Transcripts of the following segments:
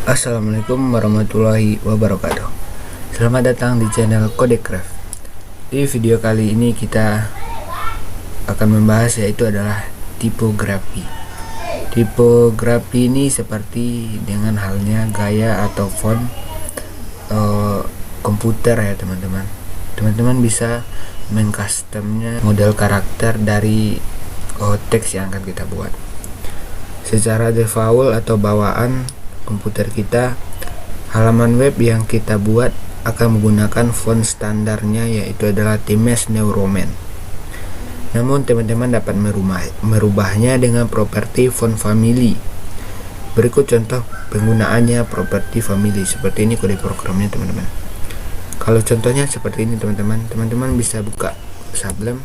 Assalamualaikum warahmatullahi wabarakatuh. Selamat datang di channel Codecraft. Di video kali ini kita akan membahas yaitu adalah tipografi. Tipografi ini seperti dengan halnya gaya atau font komputer ya teman-teman. Teman-teman bisa mengcustomnya model karakter dari teks yang akan kita buat. Secara default atau bawaan komputer kita, halaman web yang kita buat akan menggunakan font standarnya yaitu adalah Times New Roman. Namun teman-teman dapat merubahnya dengan properti font family. Berikut contoh penggunaannya properti family. Seperti ini kode programnya teman-teman. Kalau contohnya seperti ini teman-teman, teman-teman bisa buka Sublime,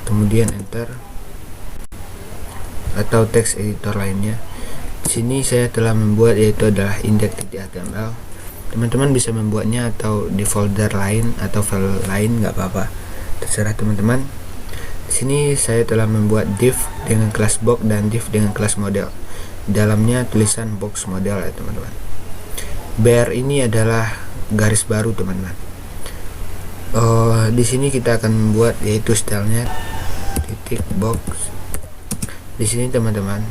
kemudian enter atau text editor lainnya. Di sini saya telah membuat yaitu adalah index.html. Teman-teman bisa membuatnya atau di folder lain atau file lain, nggak apa-apa, terserah teman-teman. Di sini saya telah membuat div dengan kelas box dan div dengan kelas model. Dalamnya tulisan box model ya teman-teman. Bar ini adalah garis baru teman-teman. Di sini kita akan membuat yaitu stylenya titik box. Di sini teman-teman,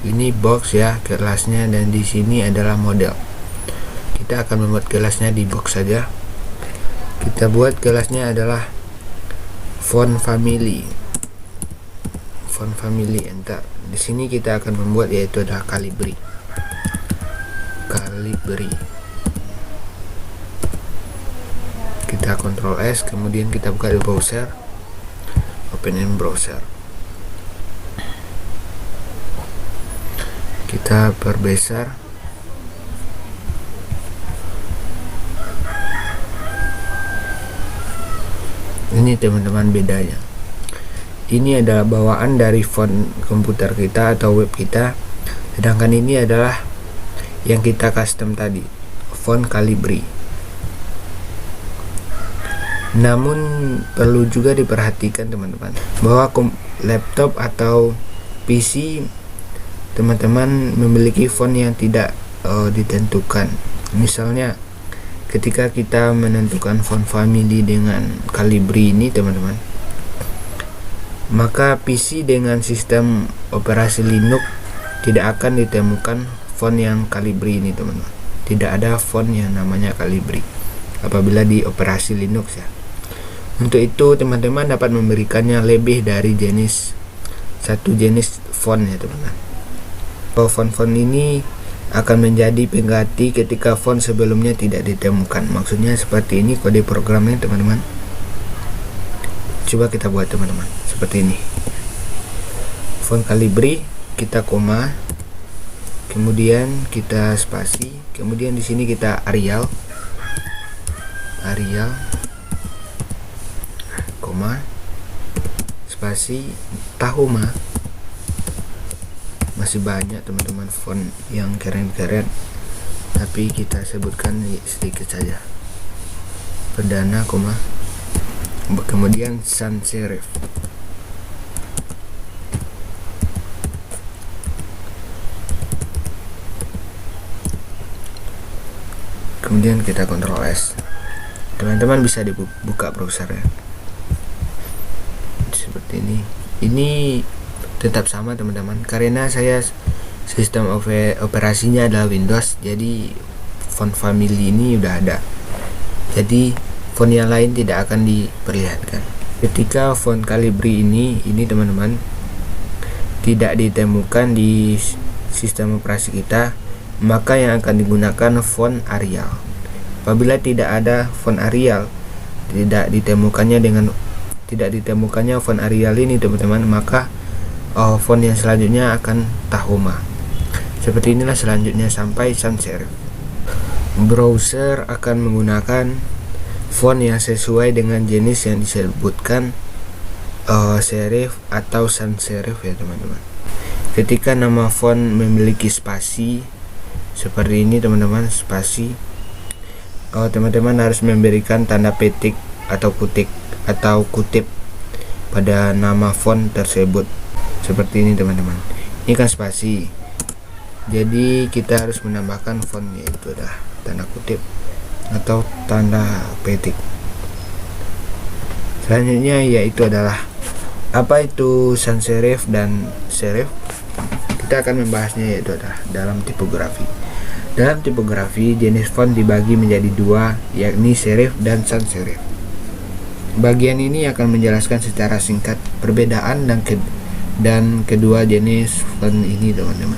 ini box ya kelasnya, dan di sini adalah model. Kita akan membuat kelasnya di box saja. Kita buat kelasnya adalah font family. Font family, enter. Di sini kita akan membuat yaitu adalah Calibri. Calibri. Kita Ctrl S, kemudian kita buka di browser. Open in browser. Kita perbesar. Ini teman-teman bedanya. Ini adalah bawaan dari font komputer kita atau web kita, sedangkan ini adalah yang kita custom tadi, font Calibri. Namun perlu juga diperhatikan teman-teman bahwa laptop atau PC teman-teman memiliki font yang tidak ditentukan. Misalnya ketika kita menentukan font family dengan Calibri ini teman-teman, maka PC dengan sistem operasi Linux tidak akan ditemukan font yang Calibri ini teman-teman. Tidak ada font yang namanya Calibri apabila di operasi Linux ya. Untuk itu teman-teman dapat memberikannya lebih dari satu jenis font ya teman-teman. Font-font ini akan menjadi pengganti ketika font sebelumnya tidak ditemukan. Maksudnya seperti ini kode programnya teman-teman. Coba kita buat teman-teman seperti ini. Font Calibri, kita koma, kemudian kita spasi, kemudian di sini kita Arial, koma, spasi, Tahoma. Masih banyak teman-teman font yang keren-keren, tapi kita sebutkan sedikit saja. Perdana, koma, kemudian sans serif. Kemudian kita Ctrl S. Teman-teman bisa dibuka browsernya seperti ini. Ini tetap sama teman-teman, karena saya sistem operasinya adalah Windows, jadi font family ini udah ada, jadi font yang lain tidak akan diperlihatkan. Ketika font Calibri ini teman-teman tidak ditemukan di sistem operasi kita, maka yang akan digunakan font Arial. Apabila tidak ada font Arial, tidak ditemukannya font Arial ini teman-teman, maka font yang selanjutnya akan Tahoma. Seperti inilah selanjutnya sampai sans serif. Browser akan menggunakan font yang sesuai dengan jenis yang disebutkan serif atau sans serif ya teman-teman. Ketika nama font memiliki spasi seperti ini teman-teman, spasi, teman-teman harus memberikan tanda petik atau kutip pada nama font tersebut. Seperti ini teman-teman. Ini kan spasi. Jadi kita harus menambahkan font, yaitu adalah tanda kutip atau tanda petik. Selanjutnya yaitu adalah apa itu sans serif dan serif. Kita akan membahasnya, yaitu adalah dalam tipografi. Dalam tipografi, jenis font dibagi menjadi dua, yakni serif dan sans serif. Bagian ini akan menjelaskan secara singkat perbedaan dan kedua jenis font ini, teman-teman.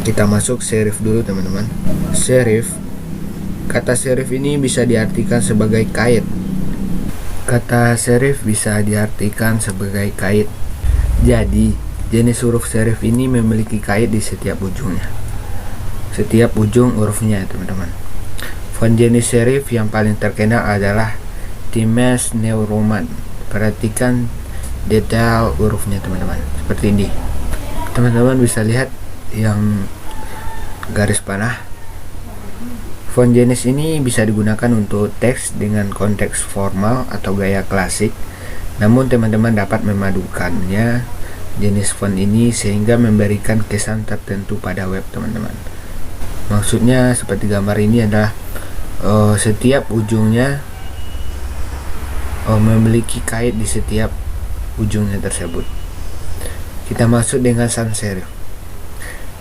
Kita masuk serif dulu, teman-teman. Serif, kata serif ini bisa diartikan sebagai kait. Kata serif bisa diartikan sebagai kait. Jadi, jenis huruf serif ini memiliki kait di setiap ujungnya. Setiap ujung hurufnya, teman-teman. Font jenis serif yang paling terkenal adalah Times New Roman. Perhatikan detail hurufnya, teman-teman. Seperti ini. Teman-teman bisa lihat yang garis panah. Font jenis ini bisa digunakan untuk teks dengan konteks formal atau gaya klasik. Namun teman-teman dapat memadukannya jenis font ini sehingga memberikan kesan tertentu pada web, teman-teman. Maksudnya seperti gambar ini adalah setiap ujungnya memiliki kait di setiap ujungnya tersebut. Kita masuk dengan sans serif.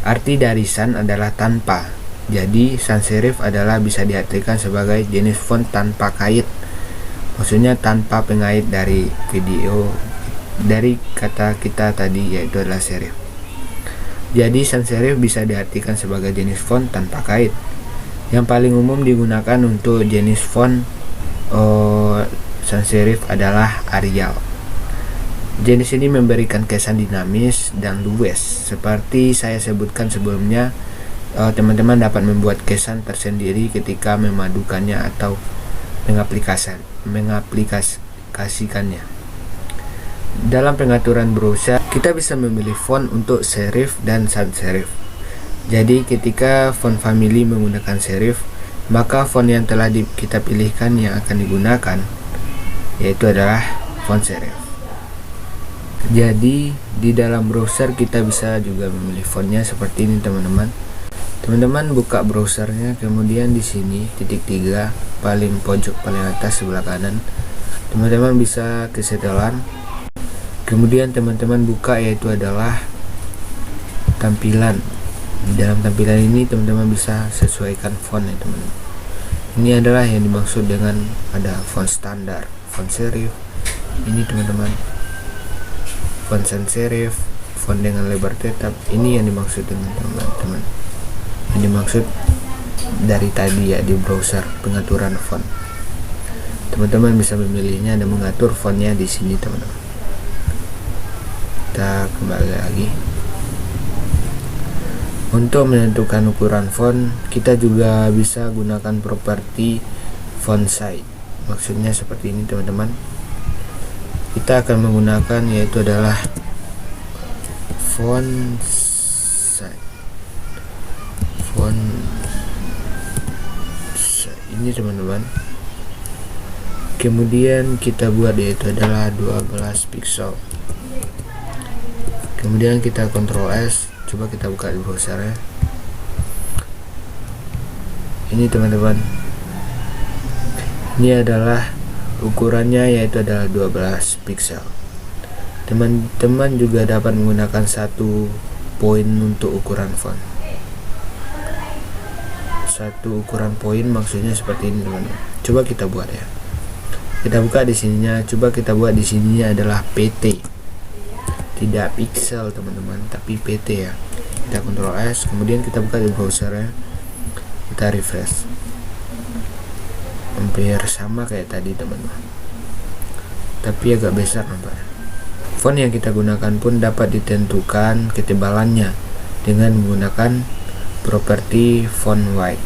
Arti dari sans adalah tanpa. Jadi sans serif adalah bisa diartikan sebagai jenis font tanpa kait. Maksudnya tanpa pengait dari kata kita tadi, yaitu adalah serif. Jadi sans serif bisa diartikan sebagai jenis font tanpa kait. Yang paling umum digunakan untuk jenis font sans serif adalah Arial. Jenis ini memberikan kesan dinamis dan luwes. Seperti saya sebutkan sebelumnya, teman-teman dapat membuat kesan tersendiri ketika memadukannya atau mengaplikasikannya. Dalam pengaturan browser, kita bisa memilih font untuk serif dan sans serif. Jadi ketika font family menggunakan serif, maka font yang telah kita pilihkan yang akan digunakan yaitu adalah font serif. Jadi di dalam browser kita bisa juga memilih fontnya seperti ini, teman-teman. Teman-teman buka browsernya, kemudian di sini titik 3 paling pojok paling atas sebelah kanan, teman-teman bisa ke setelan. Kemudian teman-teman buka yaitu adalah tampilan. Di dalam tampilan ini teman-teman bisa sesuaikan font ya, teman-teman. Ini adalah yang dimaksud dengan ada font standar, font serif. Ini teman-teman, font sans serif, font dengan lebar tetap. Ini yang dimaksud dengan teman-teman. Yang dimaksud dari tadi ya di browser pengaturan font. Teman-teman bisa memilihnya dan mengatur fontnya di sini, teman-teman. Kita kembali lagi. Untuk menentukan ukuran font, kita juga bisa gunakan properti font size. Maksudnya seperti ini, teman-teman. Kita akan menggunakan yaitu adalah font size. Font size ini, teman-teman. Kemudian kita buat yaitu adalah 12 pixel. Kemudian kita Ctrl S. Coba kita buka di browser ya. Ini, teman-teman. Ini adalah ukurannya yaitu adalah 12 pixel. Teman-teman juga dapat menggunakan 1 poin untuk ukuran font. 1 ukuran poin maksudnya seperti ini, teman-teman. Coba kita buat ya. Kita buka di sininya. Coba kita buat di sininya adalah PT. Tidak pixel, teman-teman, tapi PT ya. Kita Ctrl S, kemudian kita buka di browser ya. Kita refresh. Hampir sama kayak tadi, teman-teman, tapi agak besar nampaknya. Font yang kita gunakan pun dapat ditentukan ketebalannya dengan menggunakan properti font weight.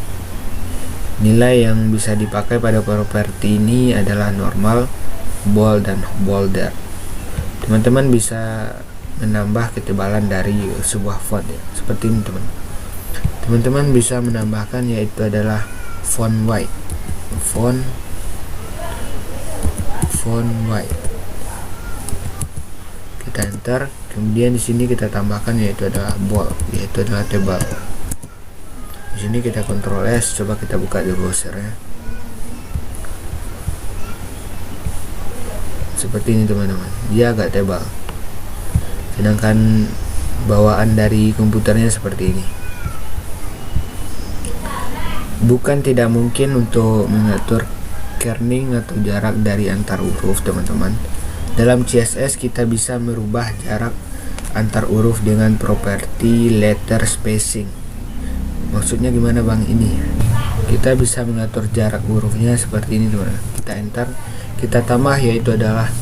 Nilai yang bisa dipakai pada properti ini adalah normal, bold, dan bolder. Teman-teman bisa menambah ketebalan dari sebuah font ya, seperti ini, teman-teman. Teman-teman bisa menambahkan yaitu adalah font weight. Font weight. Kita enter, kemudian di sini kita tambahkan yaitu adalah bold, yaitu adalah tebal. sini kita Ctrl S, coba kita buka di browser ya. Seperti ini teman-teman, dia agak tebal, sedangkan bawaan dari komputernya seperti ini. Bukan tidak mungkin untuk mengatur kerning atau jarak dari antar huruf teman-teman. Dalam CSS kita bisa merubah jarak antar huruf dengan properti letter spacing. Maksudnya gimana bang? Ini kita bisa mengatur jarak hurufnya seperti ini teman-teman. Kita enter, kita tambah yaitu adalah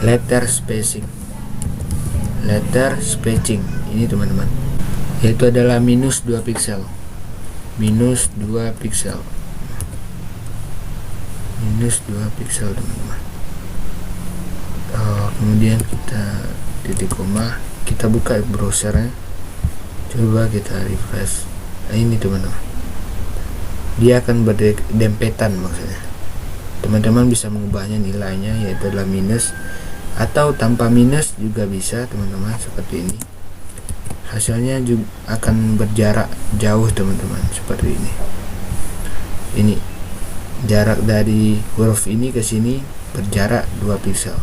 letter spacing. Letter spacing ini teman-teman, yaitu adalah minus 2 pixel. Minus 2 pixel. Minus 2 pixel teman-teman. Kemudian kita titik koma, kita buka browsernya, coba kita refresh. Nah, ini teman-teman, dia akan berdempetan, maksudnya teman-teman bisa mengubahnya nilainya yaitu adalah minus atau tanpa minus juga bisa teman-teman, seperti ini. Hasilnya juga akan berjarak jauh teman-teman, seperti ini. Ini jarak dari huruf ini ke sini berjarak 2 pixel.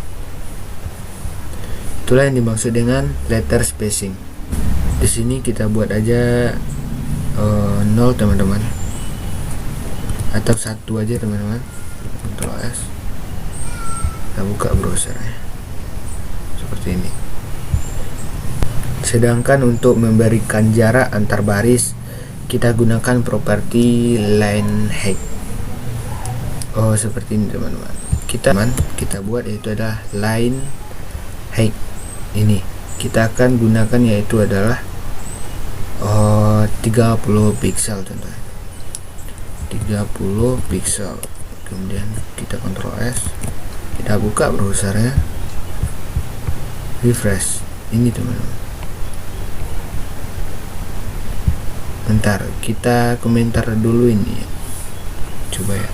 Itulah yang dimaksud dengan letter spacing. Di sini kita buat aja 0 teman-teman, atau 1 aja teman-teman. Ctrl S, kita buka browsernya seperti ini. Sedangkan untuk memberikan jarak antar baris kita gunakan properti line height. Seperti ini teman-teman. Kita buat yaitu adalah line height. Ini kita akan gunakan yaitu adalah 30 pixel teman-teman. 30 pixel. Kemudian kita Ctrl S, kita buka browsernya, refresh. Ini teman-teman. Bentar, kita komentar dulu ini. Coba ya.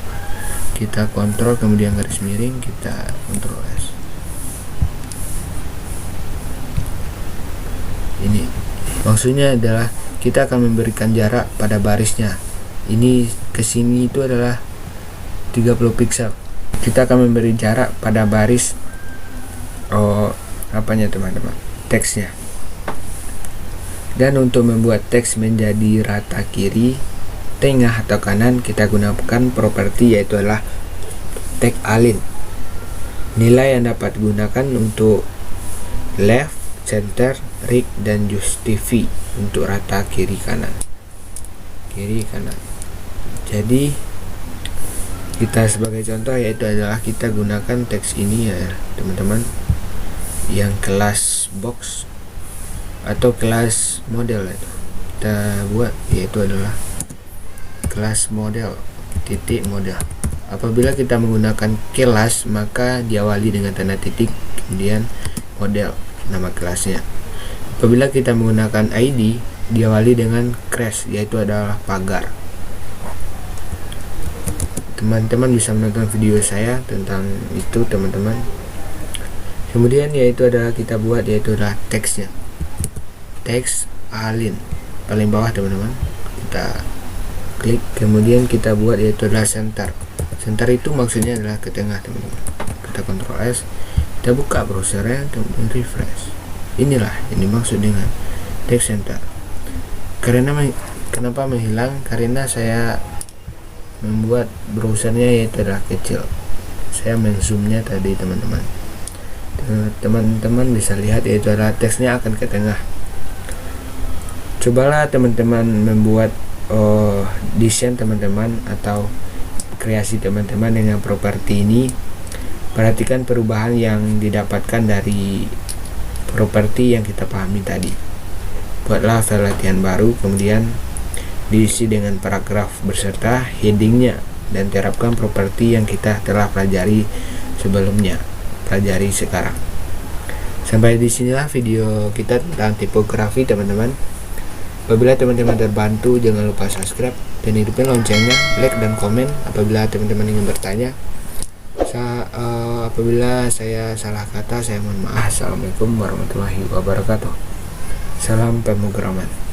Kita kontrol kemudian garis miring, kita Ctrl S. Ini maksudnya adalah kita akan memberikan jarak pada barisnya. Ini kesini itu adalah 30 pixel. Kita akan memberi jarak pada baris apanya teman-teman, teksnya. Dan untuk membuat teks menjadi rata kiri, tengah atau kanan, kita gunakan properti yaitu adalah tag align. Nilai yang dapat digunakan untuk left, center, right, dan justify untuk rata kiri kanan. Jadi kita sebagai contoh yaitu adalah kita gunakan teks ini ya teman-teman, yang kelas box atau kelas model itu kita buat yaitu adalah kelas model titik model. Apabila kita menggunakan kelas maka diawali dengan tanda titik kemudian model nama kelasnya. Apabila kita menggunakan ID diawali dengan crash yaitu adalah pagar. Teman-teman bisa menonton video saya tentang itu teman-teman. Kemudian yaitu adalah kita buat yaitu adalah teksnya, teks align paling bawah teman-teman. Kita klik kemudian kita buat yaitu adalah center. Center itu maksudnya adalah ke tengah teman-teman. Kita Ctrl S, kita buka browsernya kemudian refresh. Inilah yang dimaksud dengan text center. Kenapa menghilang? Karena saya membuat browsernya yaitu adalah kecil. Saya menzoomnya tadi teman-teman. Teman-teman bisa lihat yaitu adalah teksnya akan ke tengah. Cobalah teman-teman membuat desain teman-teman atau kreasi teman-teman dengan properti ini. Perhatikan perubahan yang didapatkan dari properti yang kita pahami tadi. Buatlah file latihan baru kemudian diisi dengan paragraf beserta headingnya dan terapkan properti yang kita telah pelajari sebelumnya, pelajari sekarang. Sampai disinilah video kita tentang tipografi teman-teman. Apabila teman-teman terbantu jangan lupa subscribe dan hidupin loncengnya, like dan komen. Apabila teman-teman ingin bertanya, apabila saya salah kata saya mohon maaf. Assalamualaikum warahmatullahi wabarakatuh. Salam pemrograman.